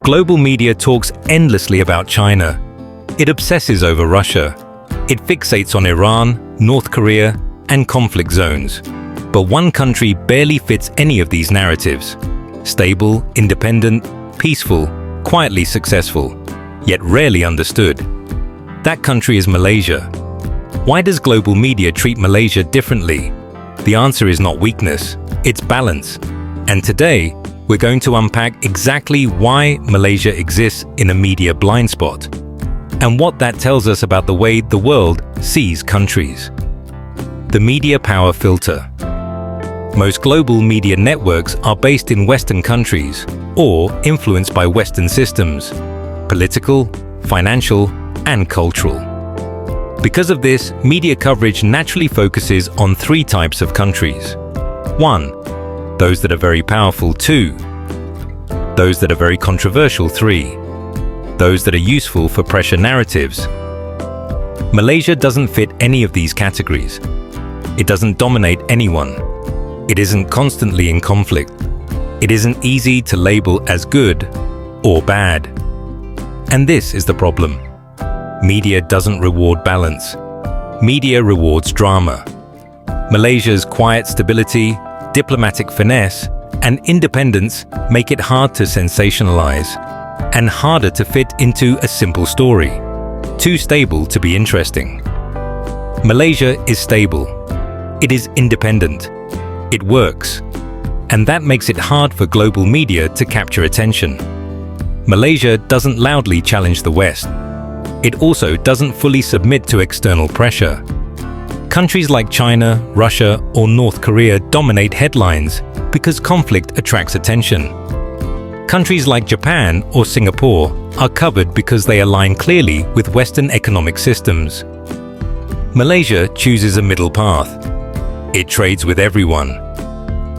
Global media talks endlessly about China. It obsesses over Russia. It fixates on Iran, North Korea, and conflict zones. But one country barely fits any of these narratives. Stable, independent, peaceful, quietly successful, yet rarely understood. That country is Malaysia. Why does global media treat Malaysia differently? The answer is not weakness, it's balance. And today, we're going to unpack exactly why Malaysia exists in a media blind spot, and what that tells us about the way the world sees countries. The media power filter. Most global media networks are based in Western countries or influenced by Western systems, political, financial, and cultural. Because of this, media coverage naturally focuses on three types of countries. 1. Those that are very powerful. 2. Those that are very controversial. 3. Those that are useful for pressure narratives. Malaysia doesn't fit any of these categories. It doesn't dominate anyone. It isn't constantly in conflict. It isn't easy to label as good or bad. And this is the problem. Media doesn't reward balance. Media rewards drama. Malaysia's quiet stability, diplomatic finesse, and independence make it hard to sensationalize, and harder to fit into a simple story. Too stable to be interesting. Malaysia is stable. It is independent. It works. And that makes it hard for global media to capture attention. Malaysia doesn't loudly challenge the West. It also doesn't fully submit to external pressure. Countries like China, Russia, or North Korea dominate headlines because conflict attracts attention. Countries like Japan or Singapore are covered because they align clearly with Western economic systems. Malaysia chooses a middle path. It trades with everyone,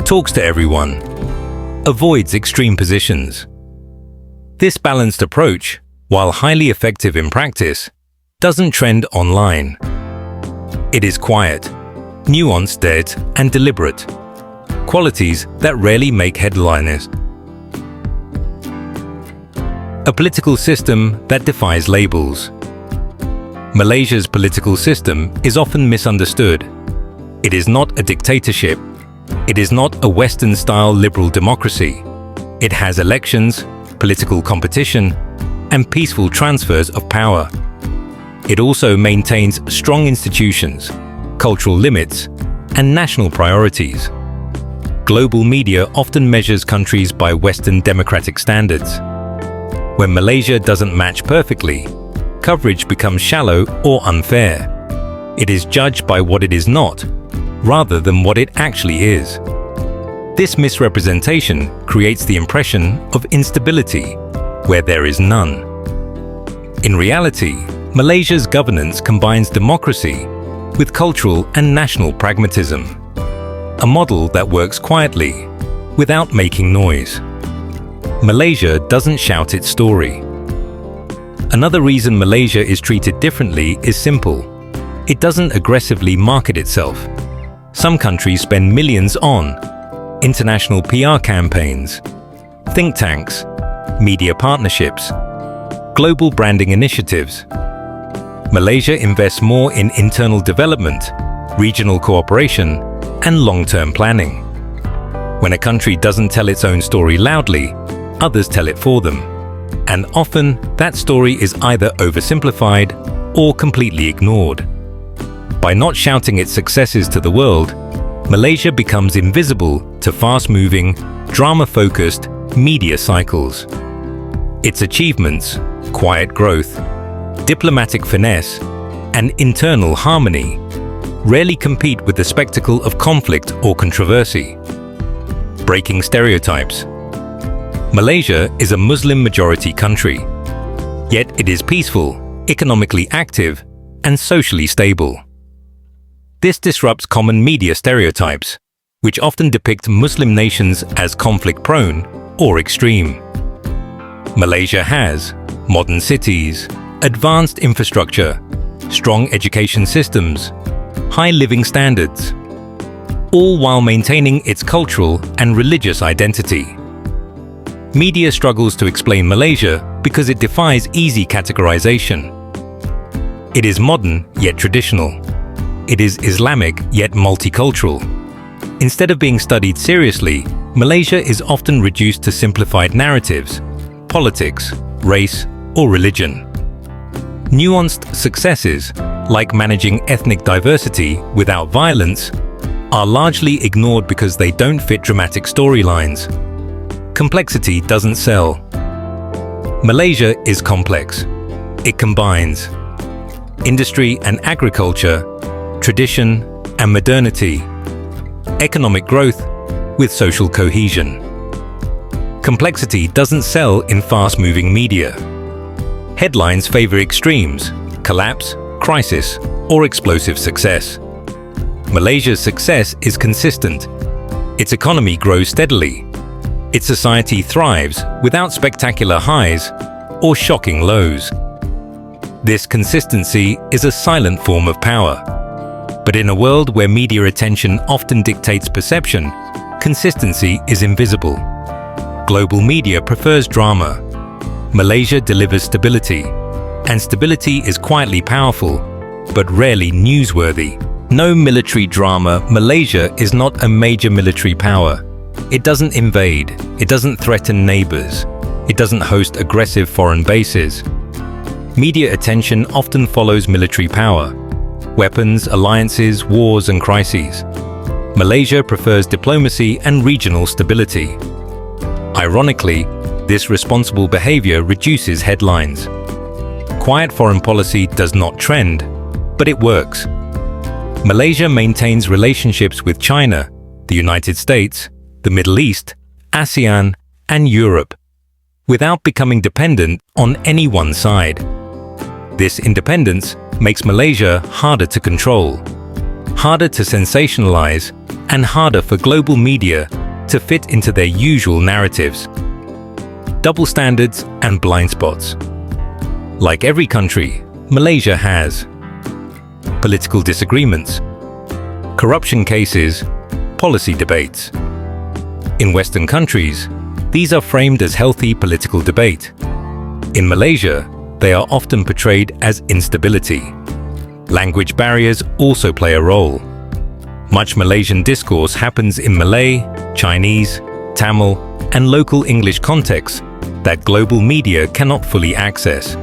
talks to everyone, avoids extreme positions. This balanced approach, while highly effective in practice, doesn't trend online. It is quiet, nuanced, and deliberate, qualities that rarely make headliners. A political system that defies labels. Malaysia's political system is often misunderstood. It is not a dictatorship. It is not a Western-style liberal democracy. It has elections, political competition, and peaceful transfers of power. It also maintains strong institutions, cultural limits, and national priorities. Global media often measures countries by Western democratic standards. When Malaysia doesn't match perfectly, coverage becomes shallow or unfair. It is judged by what it is not, rather than what it actually is. This misrepresentation creates the impression of instability, where there is none. In reality, Malaysia's governance combines democracy with cultural and national pragmatism, a model that works quietly, without making noise. Malaysia doesn't shout its story. Another reason Malaysia is treated differently is simple. It doesn't aggressively market itself. Some countries spend millions on international PR campaigns, think tanks, media partnerships, global branding initiatives. Malaysia invests more in internal development, regional cooperation, and long-term planning. When a country doesn't tell its own story loudly, others tell it for them. And often, that story is either oversimplified or completely ignored. By not shouting its successes to the world, Malaysia becomes invisible to fast-moving, drama-focused media cycles. Its achievements, quiet growth, diplomatic finesse, and internal harmony rarely compete with the spectacle of conflict or controversy. Breaking stereotypes. Malaysia is a Muslim-majority country, yet it is peaceful, economically active, and socially stable. This disrupts common media stereotypes, which often depict Muslim nations as conflict-prone or extreme. Malaysia has modern cities, advanced infrastructure, strong education systems, high living standards, all while maintaining its cultural and religious identity. Media struggles to explain Malaysia because it defies easy categorization. It is modern yet traditional. It is Islamic yet multicultural. Instead of being studied seriously, Malaysia is often reduced to simplified narratives, politics, race, or religion. Nuanced successes, like managing ethnic diversity without violence, are largely ignored because they don't fit dramatic storylines. Complexity doesn't sell. Malaysia is complex. It combines industry and agriculture, tradition and modernity, economic growth with social cohesion. Complexity doesn't sell in fast-moving media. Headlines favor extremes, collapse, crisis, or explosive success. Malaysia's success is consistent. Its economy grows steadily. Its society thrives without spectacular highs or shocking lows. This consistency is a silent form of power. But in a world where media attention often dictates perception, consistency is invisible. Global media prefers drama. Malaysia delivers stability. And stability is quietly powerful, but rarely newsworthy. No military drama. Malaysia is not a major military power. It doesn't invade. It doesn't threaten neighbors. It doesn't host aggressive foreign bases. Media attention often follows military power. Weapons, alliances, wars, and crises. Malaysia prefers diplomacy and regional stability. Ironically, this responsible behavior reduces headlines. Quiet foreign policy does not trend, but it works. Malaysia maintains relationships with China, the United States, the Middle East, ASEAN, and Europe, without becoming dependent on any one side. This independence makes Malaysia harder to control, harder to sensationalize, and harder for global media to fit into their usual narratives. Double standards and blind spots. Like every country, Malaysia has political disagreements, corruption cases, policy debates. In Western countries, these are framed as healthy political debate. In Malaysia, they are often portrayed as instability. Language barriers also play a role. Much Malaysian discourse happens in Malay, Chinese, Tamil, and local English contexts that global media cannot fully access.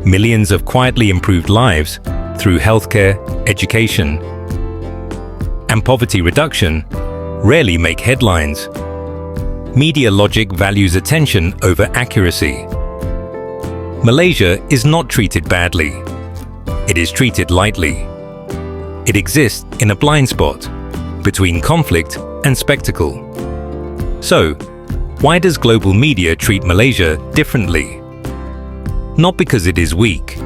Millions of quietly improved lives through healthcare, education, and poverty reduction rarely make headlines. Media logic values attention over accuracy. Malaysia is not treated badly. It is treated lightly. It exists in a blind spot between conflict and spectacle. So, why does global media treat Malaysia differently? Not because it is weak,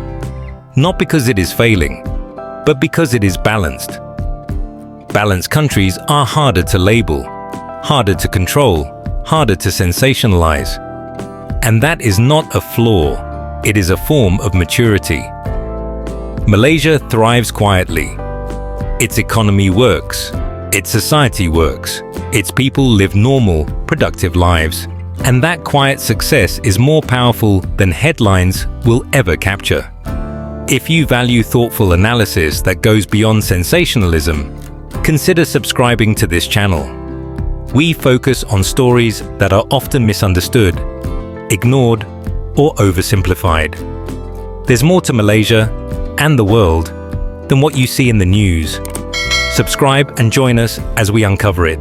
not because it is failing, but because it is balanced. Balanced countries are harder to label, harder to control, harder to sensationalize. And that is not a flaw, it is a form of maturity. Malaysia thrives quietly. Its economy works, its society works, its people live normal, productive lives. And that quiet success is more powerful than headlines will ever capture. If you value thoughtful analysis that goes beyond sensationalism, consider subscribing to this channel. We focus on stories that are often misunderstood, ignored, or oversimplified. There's more to Malaysia and the world than what you see in the news. Subscribe and join us as we uncover it.